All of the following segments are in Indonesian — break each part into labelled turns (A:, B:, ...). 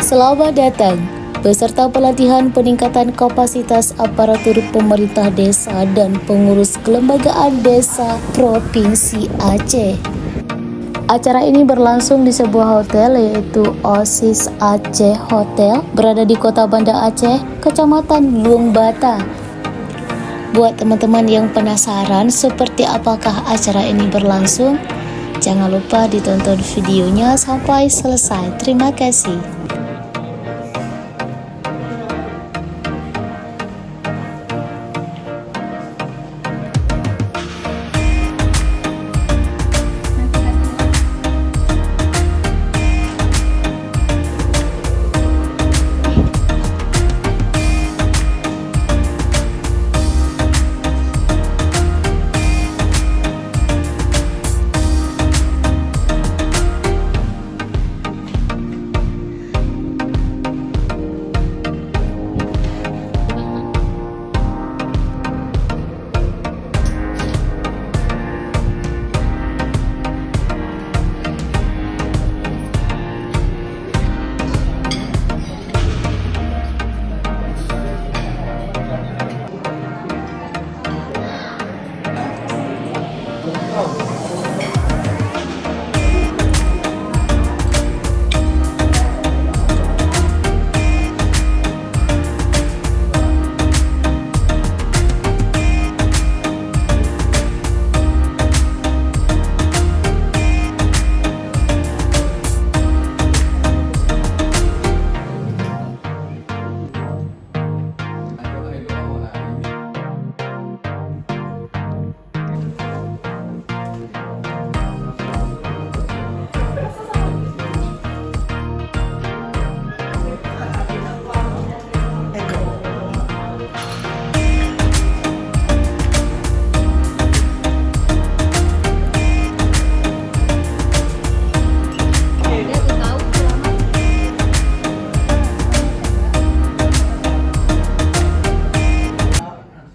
A: Selamat datang beserta pelatihan peningkatan kapasitas aparatur pemerintah desa dan pengurus kelembagaan desa Provinsi Aceh. Acara ini berlangsung di sebuah hotel yaitu Oasis Aceh Hotel berada di Kota Banda Aceh, Kecamatan Luang Bata. Buat teman-teman yang penasaran seperti apakah acara ini berlangsung, jangan lupa ditonton videonya sampai selesai. Terima kasih.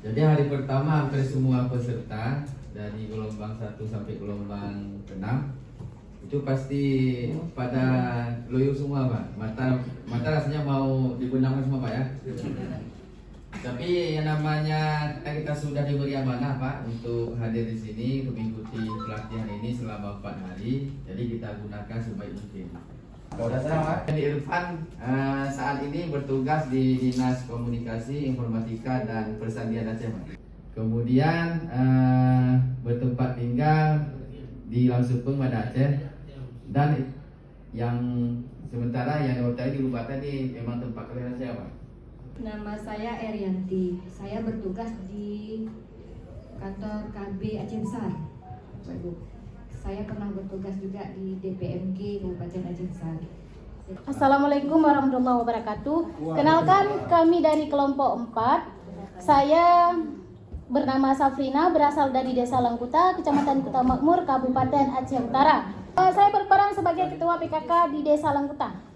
B: Jadi hari pertama hampir semua peserta dari gelombang 1 sampai gelombang 6 itu pasti pada loyo semua, Pak. Mata rasanya mau digunakan semua, Pak, ya. Tapi yang namanya kita sudah diberi amanah, Pak, untuk hadir di sini mengikuti pelatihan ini selama 4 hari. Jadi kita gunakan sebaik mungkin. Kalau saya, Pak, Edi Irfan saat ini bertugas di Dinas Komunikasi, Informatika dan Persadiaan Aceh, Pak. Kemudian bertempat tinggal di Langsupeng, Banda Aceh. Dan yang sementara yang hotel di Lubata ini memang tempat kelahiran saya, Pak.
C: Nama saya Erianti. Saya bertugas di kantor KB Aceh Besar, Bapak Ibu. Saya pernah bertugas juga di DPMG Kabupaten Aceh Besar.
D: Assalamualaikum warahmatullahi wabarakatuh. Kenalkan, kami dari kelompok 4. Saya bernama Safrina, berasal dari Desa Langkuta, Kecamatan Kuta Makmur, Kabupaten Aceh Utara. Saya berperan sebagai Ketua PKK di Desa Langkuta.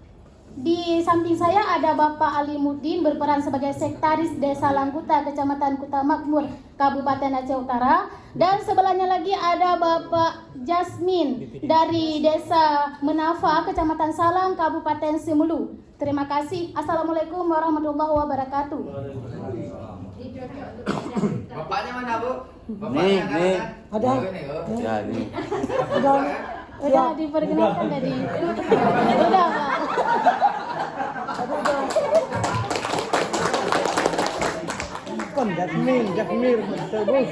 D: Di samping saya ada Bapak Ali Muddin, berperan sebagai Sekretaris Desa Langkuta, Kecamatan Kuta Makmur, Kabupaten Aceh Utara. Dan sebelahnya lagi ada Bapak Jasmin dari Desa Menafa, Kecamatan Salang, Kabupaten Semulu. Terima kasih. Assalamualaikum warahmatullahi wabarakatuh.
B: Bapaknya mana, Bu?
E: Nih.
B: Ada.
E: Ya, nih.
D: Udah diperkenalkan tadi. Udah, Pak.
F: Kan Jasmine terus.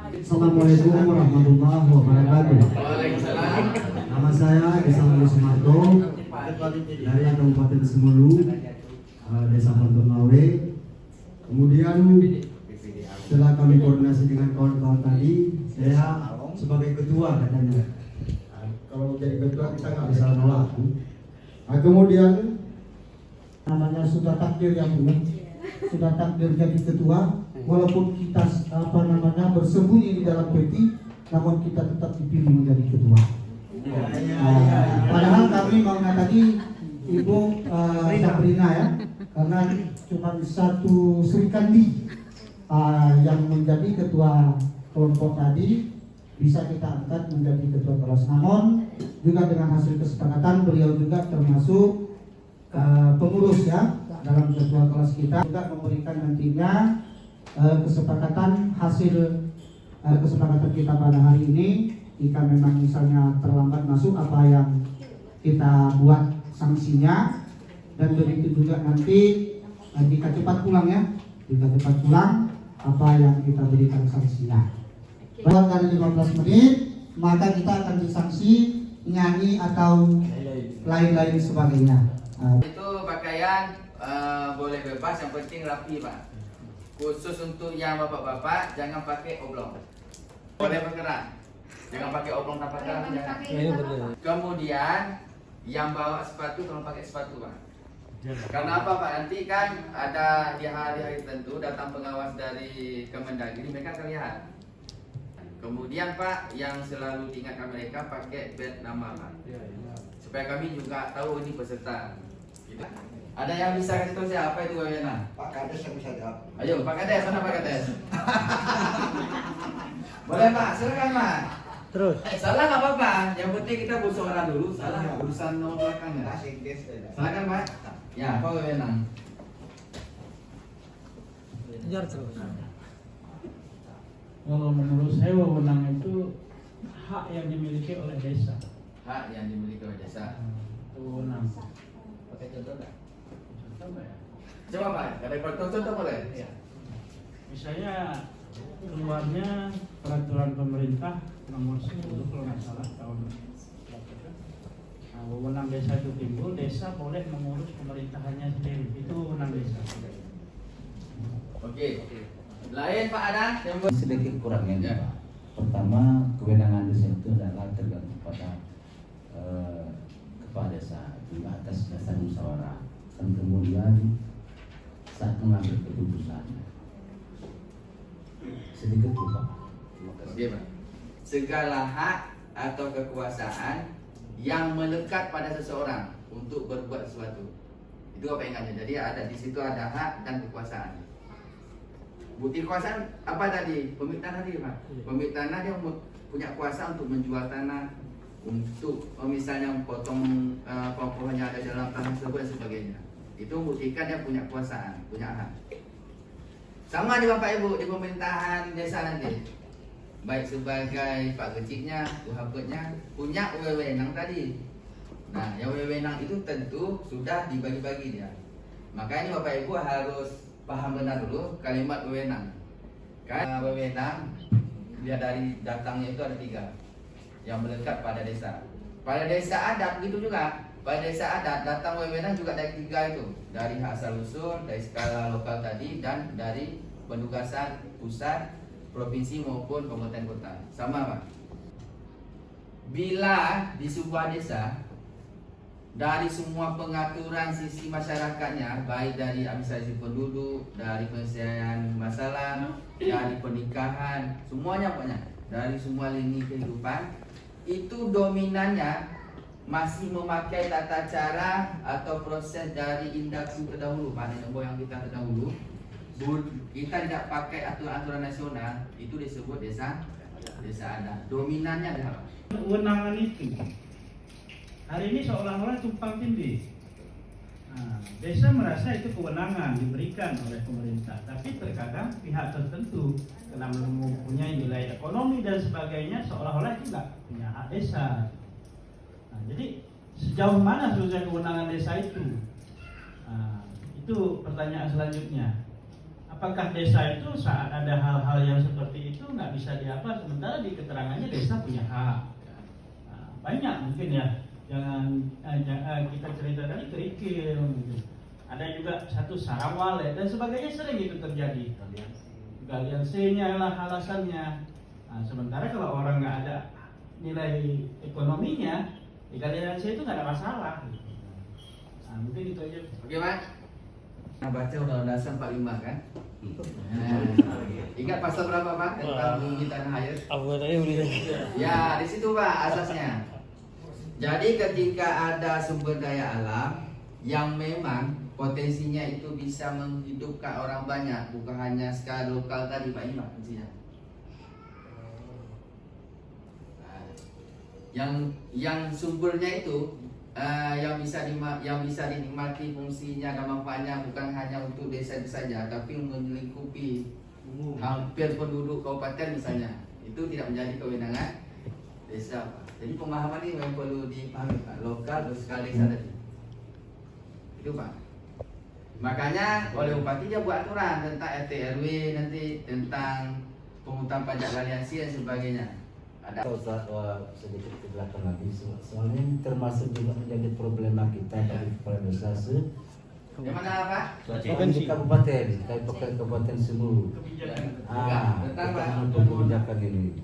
G: Assalamualaikum warahmatullahi wabarakatuh.
B: Waalaikumsalam.
G: Nama saya Desa Mulu Sumarto dari Kabupaten Semulu, Desa Panturnawe. Kemudian setelah kami koordinasi dengan kawan-kawan tadi, saya sebagai ketua katanya. Kalau jadi ketua kita nggak bisa nolak. Kemudian namanya sudah takdir yang bulat, sudah takdir jadi ketua. Walaupun kita bersembunyi di dalam peti, namun kita tetap dipilih menjadi ketua. Padahal kami maunya tadi Ibu Sabrina ya, karena cuma satu Sri Kandi
H: yang menjadi ketua kelompok tadi bisa kita angkat menjadi ketua kelas. Namun juga dengan hasil kesepakatan beliau juga termasuk pengurus ya dalam ketua kelas kita, juga memberikan nantinya kesepakatan hasil kesepakatan kita pada hari ini. Jika memang misalnya terlambat masuk apa yang kita buat sanksinya, dan begitu juga nanti jika cepat pulang ya, jika cepat pulang apa yang kita berikan sanksinya. Lewat dari 15 menit maka kita akan disanksi nyanyi atau lain-lain sebagainya.
B: Itu pakaian boleh bebas, yang penting rapi Pak. Khusus untuk yang bapak-bapak jangan pakai oblong. Boleh bergerak, jangan pakai oblong tanpa gerak, jangan. Kemudian yang bawa sepatu tolong pakai sepatu Pak. Karena apa Pak? Nanti kan ada di hari-hari tertentu datang pengawas dari Kemendagri, mereka terlihat. Kemudian Pak, yang selalu diingatkan mereka pakai badge nama Pak, supaya kami juga tahu ini peserta. Gitu. Ada yang bisa kasih tahu saya apa itu wewenang?
G: Pak Kades yang bisa jawab.
B: Ayo Pak Kades, sana Pak Kades. Boleh Pak, silakan Pak.
F: Terus.
B: Salah nggak apa-apa, yang penting kita bersuara dulu. Salah urusan nomor belakangnya. Silakan Pak. Ya, apa wewenang?
F: Kejar terus.
I: Kalau menurut saya wewenang itu hak yang dimiliki oleh desa.
B: Hak yang dimiliki oleh desa.
I: Itu wewenang.
B: Pakai contoh nggak?
I: Coba ya.
B: Coba Pak, ada contoh boleh?
I: Iya. Misalnya keluarnya peraturan pemerintah nomor 10 kalau nggak salah tahun berapa kan? Nah, wewenang desa itu timbul, desa boleh mengurus pemerintahannya sendiri. Itu wewenang desa.
B: Oke. Lain Pak Adang?
E: Sedikit kurangnya
B: Ya.
E: Pak. Pertama, kewenangan desa itu adalah tergantung pada kepala desa itu atas dasar musyawarah, dan kemudian saat mengambil keputusan sedikit lupa.
B: Oke Pak. Segala hak atau kekuasaan yang melekat pada seseorang untuk berbuat sesuatu, itu apa ingatnya? Jadi ada di situ ada hak dan kekuasaan. Bukti kekuasaan apa tadi? Pemilik tanah tadi Pak. Pemilik tanah dia punya kuasa untuk menjual tanah, untuk misalnya potong pohon yang ada dalam tanah tersebut dan sebagainya. Itu buktikan dia punya kekuasaan, punya hak. Sama di Bapak Ibu di pemerintahan desa nanti, baik sebagai Pak Keciknya, Wahapetnya, punya wewenang tadi. Nah, yang wewenang itu tentu sudah dibagi-bagi dia. Makanya Bapak Ibu harus paham benar dulu kalimat wewenang. Kan wewenang dia dari datangnya itu ada 3 yang melekat pada desa. Pada desa adat gitu juga. Pada desa adat datang wewenang juga dari 3 itu, dari hak asal usul, dari skala lokal tadi, dan dari penugasan pusat, provinsi maupun kabupaten kota. Sama Pak. Bila di sebuah desa dari semua pengaturan sisi masyarakatnya, baik dari administrasi penduduk, dari penyelesaian masalah, dari pernikahan, semuanya pokoknya, dari semua lini kehidupan, itu dominannya masih memakai tata cara atau proses dari indahku terdahulu, Pak nenek moyang kita terdahulu. Kita tidak pakai aturan-aturan nasional, itu disebut desa adat. Dominannya adalah
I: Kewenangan itu hari ini seolah-olah tumpang tindih. Nah, desa merasa itu kewenangan diberikan oleh pemerintah, tapi terkadang pihak tertentu karena mempunyai nilai ekonomi dan sebagainya seolah-olah itu nggak punya hak desa. Nah, jadi sejauh mana sebenarnya kewenangan desa itu? Nah, itu pertanyaan selanjutnya. Apakah desa itu saat ada hal-hal yang seperti itu nggak bisa diapa, sementara di keterangannya desa punya hak? Nah, banyak mungkin ya. Jangan kita cerita tadi kerikil mungkin. Ada juga satu sarawale dan sebagainya, sering itu terjadi. Galian C-nya lah alasannya. Nah, sementara kalau orang nggak ada nilai ekonominya, di galian C itu nggak ada masalah. Nah, mungkin itu aja.
B: oke Pak. Nah, baca Undang-Undang Dasar 45 kan? Ingat pasal berapa Pak tentang bumi tanah air? Ya, di situ Pak asasnya. Jadi ketika ada sumber daya alam yang memang potensinya itu bisa menghidupkan orang banyak, bukan hanya skala lokal tadi Pak, ini Pak kuncinya. Yang sumbernya itu yang bisa dinikmati fungsinya dan manfaatnya bukan hanya untuk desa itu saja, tapi melingkupi hampir penduduk kabupaten misalnya, itu tidak menjadi kewenangan desa Pak. Jadi pemahaman ini memang perlu dipahami Pak, lokal dan skala desa tadi. Itu Pak. Makanya oleh bupati dia buat aturan tentang RT RW nanti, tentang pungutan pajak aliansi dan sebagainya. Ada
E: sedikit ke belakang lagi, soalnya ini termasuk juga menjadi problema kita dari kepala desa
B: yang mana Pak?
E: di kabupaten Sumulu. Tentang kebijakan ini.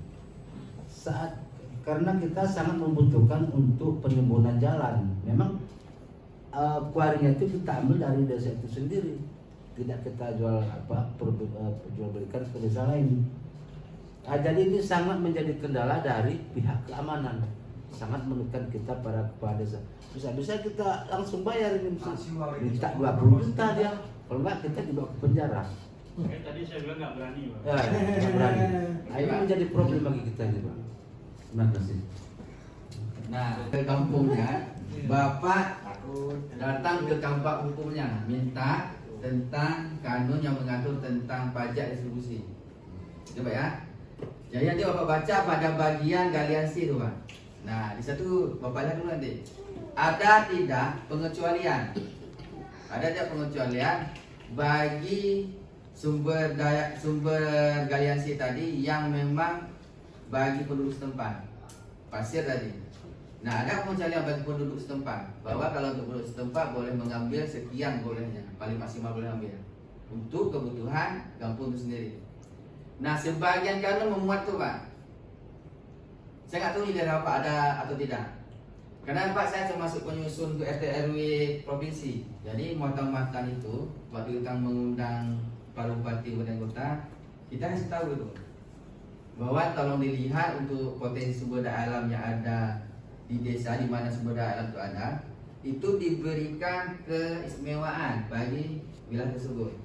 E: Karena kita sangat membutuhkan untuk penimbunan jalan. Memang kuarinya itu kita ambil dari desa itu sendiri, tidak kita jual jual belikan ke desa lain. Jadi ini sangat menjadi kendala dari pihak keamanan, sangat menekan kita para kepala desa. Bisa kita langsung bayar ini, minta 20 juta dia, kalau enggak kita dibawa ke penjara.
I: Tadi saya bilang nggak berani Pak.
E: Ya, nggak berani. Nah, ini menjadi problem bagi kita ini Pak. Terima kasih.
B: Nah, ke kampungnya, Bapak datang ke kantor hukumnya, minta tentang kanun yang mengatur tentang pajak distribusi. Coba ya. Jadi nanti Bapak baca pada bagian galiansi itu Pak. Nah, di satu Bapak lihat dulu nanti. Ada tidak pengecualian? Ada tidak pengecualian bagi sumber galiansi tadi yang memang bagi penduduk setempat, pasir tadi. Nah, ada pengecualian bagi penduduk setempat, bahwa kalau untuk penduduk setempat boleh mengambil sekian bolehnya, paling maksimal boleh ambil untuk kebutuhan kampung itu sendiri. Nah, sebagian kanun memuat tuh Pak. Saya nggak tahu ini dari apa ada atau tidak. Karena Pak saya termasuk penyusun untuk RT RW provinsi. Jadi muatan-muatan itu waktu kita mengundang para bupati dan kota, kita kasih tahu itu bahwa tolong dilihat untuk potensi sumber daya alam yang ada di desa, di mana sumber daya alam itu ada, itu diberikan keistimewaan bagi wilayah tersebut.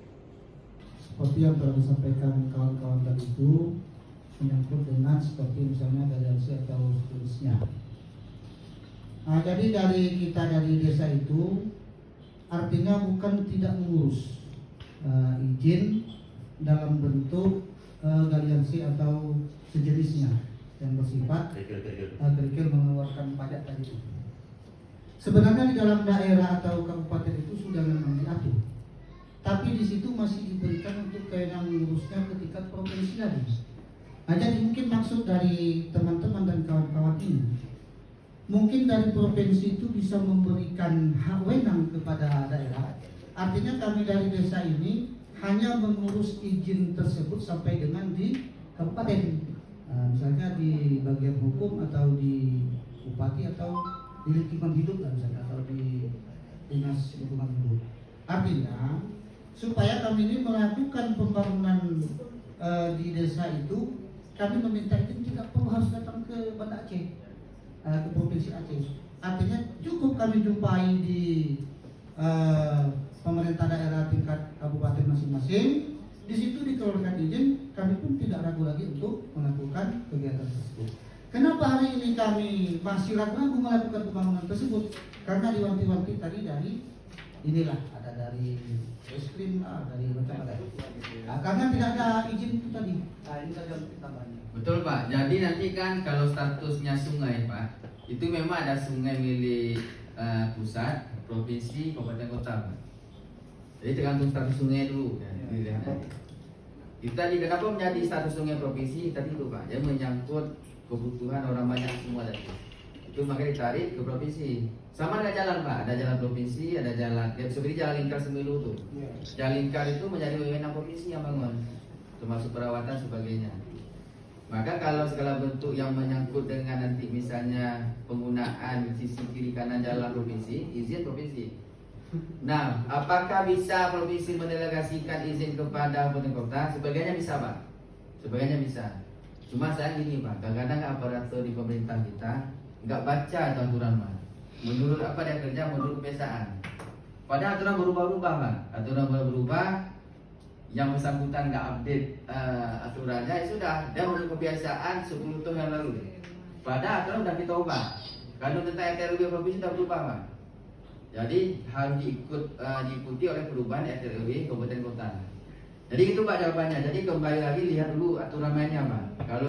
H: Seperti yang telah disampaikan kawan-kawan tadi itu menyangkut dengan seperti misalnya galiansi atau seterusnya. Nah, jadi dari kita dari desa itu artinya bukan tidak mengurus izin dalam bentuk galiansi atau sejenisnya yang bersifat kerikil mengeluarkan pajak tadi. Sebenarnya di dalam daerah atau kabupaten itu sudah memang diatur, tapi di situ masih diberikan untuk kewenangan mengurusnya ketika provinsi lagi. Nah, jadi mungkin maksud dari teman-teman dan kawan-kawan ini, mungkin dari provinsi itu bisa memberikan hak wewenang kepada daerah. Artinya kami dari desa ini hanya mengurus izin tersebut sampai dengan di kabupaten. Misalnya di bagian hukum atau di bupati atau di lingkungan hidup lah misalnya, atau di dinas lingkungan hidup. Artinya supaya kami ini melakukan pembangunan di desa itu, kami meminta izin tidak perlu harus datang ke Banda Aceh, ke provinsi Aceh. Artinya cukup kami jumpai di pemerintah daerah tingkat kabupaten masing-masing. Di situ dikeluarkan izin, kami pun tidak ragu lagi untuk melakukan kegiatan tersebut. Kenapa hari ini kami masih ragu-ragu melakukan pembangunan tersebut? Karena diwanti-wanti tadi dari inilah, ada dari reskrim, dari macam-macam. Nah, karena tidak ada izin itu tadi. Nah, ini saja tambahannya.
B: Betul Pak. Jadi nanti kan kalau statusnya sungai Pak, itu memang ada sungai milik pusat, provinsi, kabupaten, kota Pak. Jadi tergantung status sungai dulu. Itu tadi kenapa menjadi status sungai provinsi tadi itu Pak? Dia menyangkut kebutuhan orang banyak semua tadi. Itu maka ditarik ke provinsi. Sama dengan jalan Pak, ada jalan provinsi, ada jalan. Ya seperti jalan lingkar Semilu tuh. Jalan lingkar itu menjadi wewenang provinsi yang bangun, termasuk perawatan sebagainya. Maka kalau segala bentuk yang menyangkut dengan nanti misalnya penggunaan sisi kiri kanan jalan provinsi, izin provinsi. Nah, apakah bisa provinsi mendelegasikan izin kepada kabupaten kota? Sebagainya bisa Pak, sebagainya bisa. Cuma saya gini Pak, kadang-kadang aparatur di pemerintah kita nggak baca aturan Pak. Menurut apa dia kerja, menurut kebiasaan. Padahal aturan berubah-ubah Pak. Aturan berubah, yang bersangkutan nggak update aturannya, ya sudah, dia baru kebiasaan 10 tahun yang lalu. Padahal aturan sudah kita ubah. Kanun tentang RT RW provinsi sudah berubah Pak. Jadi harus diikuti oleh perubahan RT RW kabupaten kota. Jadi itu Pak jawabannya. Jadi kembali lagi lihat dulu aturan mainnya Pak. Kalau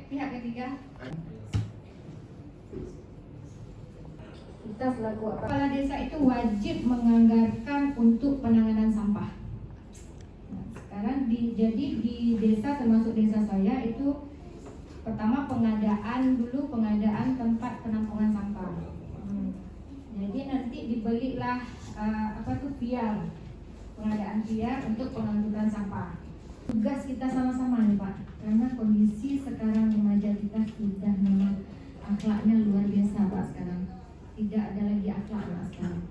C: pihak ketiga, kita selaku kepala desa itu wajib menganggarkan untuk penanganan sampah. Nah, sekarang jadi di desa termasuk desa saya itu pertama pengadaan tempat penampungan sampah. Jadi nanti dibelilah vial, pengadaan vial untuk pengangkutan sampah. Tugas kita sama-sama nih Pak, karena kondisi sekarang remaja kita sudah memang akhlaknya luar biasa Pak sekarang. Tidak ada lagi akhlak Pak sekarang.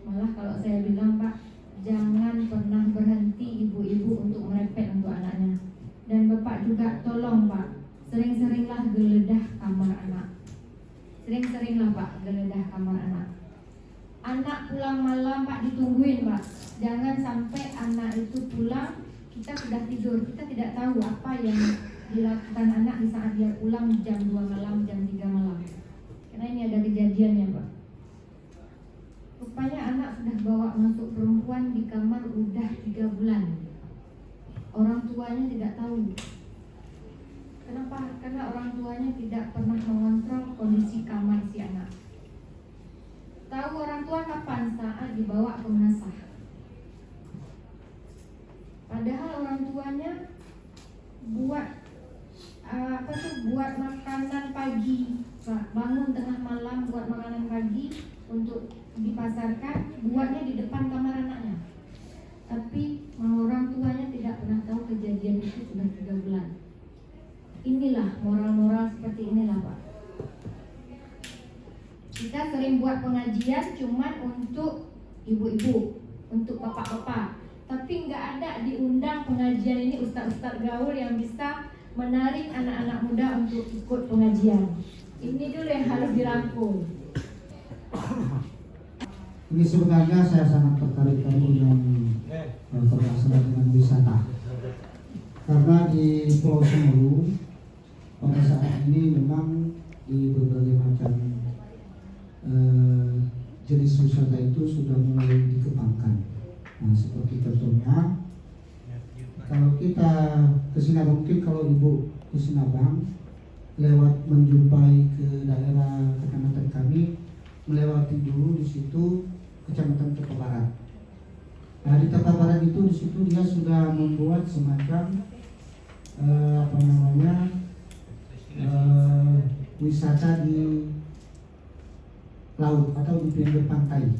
C: Malah kalau saya bilang Pak, jangan pernah berhenti ibu-ibu untuk merepet untuk anaknya. Dan Bapak juga tolong Pak, sering-seringlah geledah kamar anak. Sering-seringlah Pak geledah kamar anak. Anak pulang malam Pak ditungguin Pak. Jangan sampai anak itu pulang kita sudah tidur, kita tidak tahu apa yang dilakukan anak di saat dia pulang jam 2 malam, jam 3 malam. Karena ini ada kejadiannya Pak. Rupanya anak sudah bawa masuk perempuan di kamar udah 3 bulan. Orang tuanya tidak tahu. Kenapa? Karena orang tuanya tidak pernah mengontrol kondisi kamar si anak. Tahu orang tua kapan? Saat dibawa ke menasah. Padahal orang tuanya buat makanan pagi, bangun tengah malam buat makanan pagi untuk dipasarkan, buatnya di depan kamar anaknya. Tapi orang tuanya tidak pernah tahu kejadian itu sudah 3 bulan. Inilah moral-moral seperti inilah Pak. Kita sering buat pengajian cuman untuk ibu-ibu, untuk bapak-bapak. Tapi nggak ada diundang pengajian ini ustaz-ustaz gaul yang bisa menarik anak-anak muda untuk ikut pengajian. Ini dulu yang harus dirangkul.
H: Ini sebenarnya saya sangat tertarik dengan bermasalah dengan wisata. Karena di Pulau Semeru pada saat ini memang di berbagai macam jenis wisata itu sudah mulai dikembangkan. Nah, seperti contohnya kalau kita ke Sinabang, mungkin kalau ibu ke Sinabang lewat menjumpai ke daerah kecamatan kami, melewati dulu di situ kecamatan Tepa Barat. Nah, di Tepa Barat itu di situ dia sudah membuat semacam wisata di laut atau di pinggir pantai.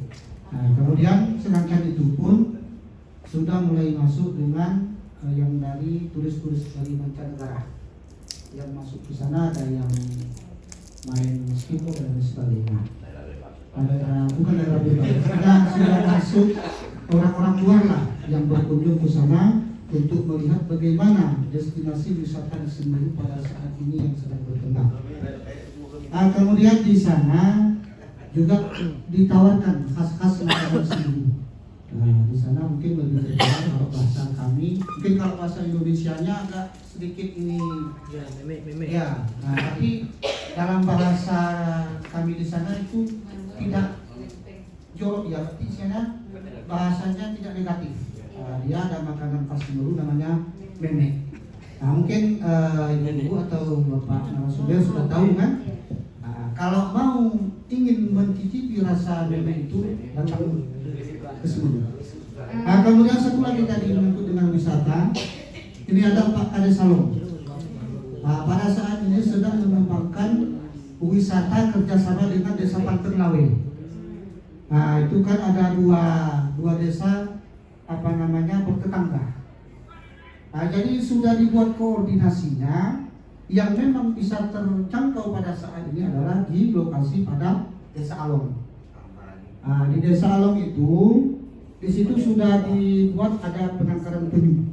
H: Nah, kemudian sedangkan itu pun sudah mulai masuk dengan yang dari turis-turis dari mancanegara yang masuk ke sana, ada yang main meskipun dan sebagainya. Bukan daerah bebas, sudah masuk orang-orang luar lah yang berkunjung ke sana untuk melihat bagaimana destinasi wisata di Semeru pada saat ini yang sedang berkembang. Nah, kemudian di sana juga ditawarkan khas-khas makanan Semeru. Nah, di sana mungkin lebih terkenal kalau bahasa kami mungkin kalau bahasa Indonesianya agak sedikit ini
F: Ya, meme.
H: ya, nah, tapi dalam bahasa kami di sana itu tidak jorok ya, berarti sana bahasanya tidak negatif. Dia ada makanan khas Semeru namanya meme. Nah, mungkin ibu atau bapak narasumber sudah tahu kan? Nah, kalau mau ingin mencicipi rasa meme itu datang ke Semeru. Nah, kemudian satu lagi tadi menyangkut dengan wisata. Ini ada Pak Kades Salong. Nah, pada saat ini sedang mengembangkan wisata kerjasama dengan Desa Panteng Lawe. Nah, itu kan ada dua desa bertetangga. Nah, jadi sudah dibuat koordinasinya yang memang bisa terjangkau pada saat ini adalah di lokasi pada Desa Along. Nah, di Desa Along itu di situ sudah dibuat ada penangkaran penyu.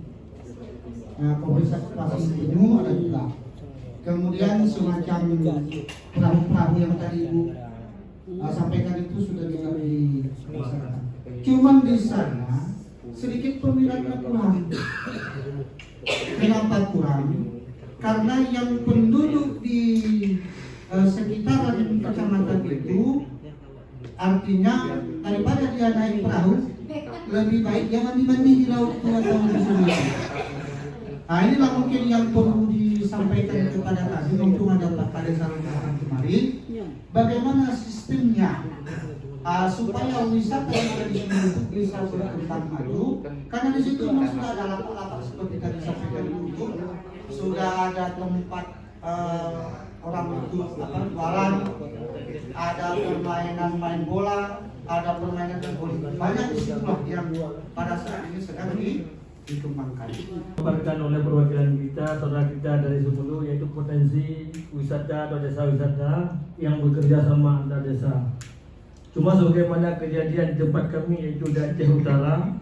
H: Nah, konservasi penyu ada juga. Kemudian semacam perahu-perahu yang tadi Ibu sampaikan itu sudah juga dilaksanakan. Cuman di sana sedikit peminatnya kurang. Kenapa kurang? Karena yang penduduk di sekitaran kecamatan itu, artinya daripada dia naik perahu, lebih baik dia mandi-mandi di laut atau di sungai. Nah, inilah mungkin yang perlu disampaikan kepada kami untuk ada Pak Kades Salong kemarin. Bagaimana sistemnya supaya wisata yang ada di sini itu bisa berkembang maju, karena di situ memang sudah ada lapak-lapak seperti tadi sampaikan itu, sudah ada tempat orang itu jualan, ada permainan main bola, ada permainan voli, banyak di situ lah yang pada saat ini sedang dikembangkan.
F: Dipaparkan oleh perwakilan kita, saudara kita dari Semeru, yaitu potensi wisata atau desa wisata yang bekerja sama antar desa. Cuma sebagaimana kejadian di tempat kami yaitu di Aceh Utara,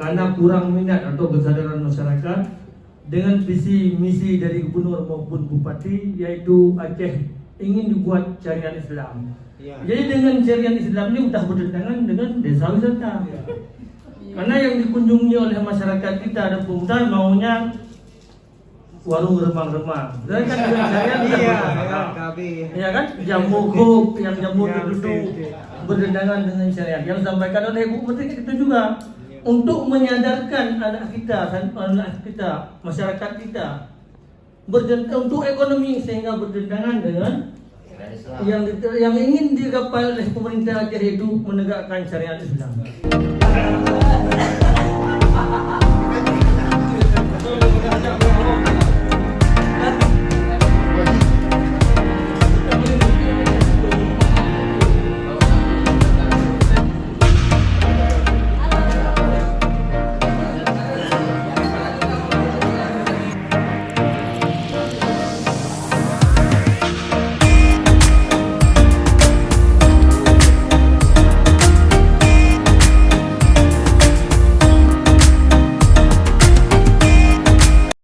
F: karena kurang minat atau kesadaran masyarakat dengan visi misi dari gubernur maupun bupati, yaitu Aceh ingin dibuat syariat Islam. Jadi dengan syariat Islam ini sudah bertentangan dengan desa wisata. Karena yang dikunjungi oleh masyarakat kita dan pemuda maunya warung remang-remang. Dan kan dengan syariat ya kan, jamu kub, yang jamu duduk bertentangan dengan syariat. Yang disampaikan oleh Ibu Menteri itu juga untuk menyadarkan anak kita, masyarakat kita untuk ekonomi sehingga bertentangan dengan yang ingin digapai oleh pemerintah Aceh itu menegakkan syariat Islam.